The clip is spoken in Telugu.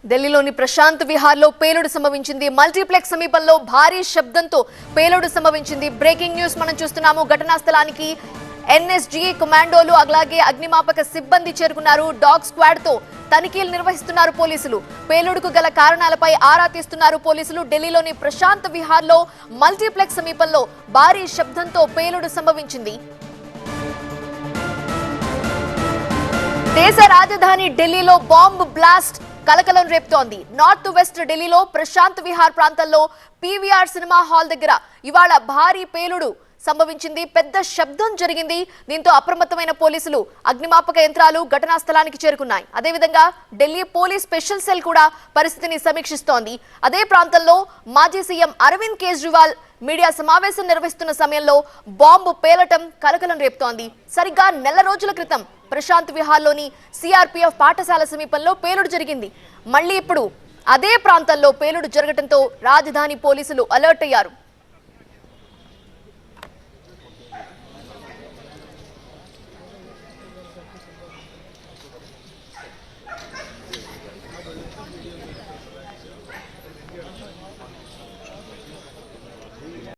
ఢిల్లీలోని ప్రశాంత్ విహార్లో పేలుడు సంభవించింది. మల్టీప్లెక్స్ సమీపంలో భారీ శబ్దంతో పేలుడు సంభవించింది. బ్రేకింగ్ న్యూస్ మనం చూస్తున్నాము. ఘటనా స్థలానికి ఎన్ఎస్జీ కమాండోలు అలాగే అగ్నిమాపక సిబ్బంది చేరుకున్నారు. డాగ్ స్క్వాడ్ తో తనిఖీలు నిర్వహిస్తున్నారు పోలీసులు. పేలుడుకు గల కారణాలపై ఆరా తీస్తున్నారు పోలీసులు. ఢిల్లీలోని ప్రశాంత్ విహార్లో మల్టీప్లెక్స్ సమీపంలో భారీ శబ్దంతో పేలుడు సంభవించింది. దేశ రాజధాని ఢిల్లీలో బాంబ్ బ్లాస్ట్ కలకలం రేపుతోంది. నార్త్ వెస్ట్ ఢిల్లీలో ప్రశాంత్ విహార్ ప్రాంతంలో పీవీఆర్ సినిమా హాల్ దగ్గర ఇవాళ భారీ పేలుడు సంభవించింది. పెద్ద శబ్దం జరిగింది. దీంతో అప్రమత్తమైన పోలీసులు అగ్నిమాపక యంత్రాలు ఘటనా స్థలానికి చేరుకున్నాయి. అదేవిధంగా ఢిల్లీ పోలీస్ స్పెషల్ సెల్ కూడా పరిస్థితిని సమీక్షిస్తోంది. అదే ప్రాంతంలో మాజీ సీఎం అరవింద్ కేజ్రీవాల్ మీడియా సమావేశం నిర్వహిస్తున్న సమయంలో బాంబు పేలటం కలకలం రేపుతోంది. సరిగ్గా నెల రోజుల క్రితం ప్రశాంత్ విహార్లోని సిఆర్పీఎఫ్ పాఠశాల సమీపంలో పేలుడు జరిగింది. మళ్లీ ఇప్పుడు అదే ప్రాంతంలో పేలుడు జరగడంతో రాజధాని పోలీసులు అలర్ట్ అయ్యారు.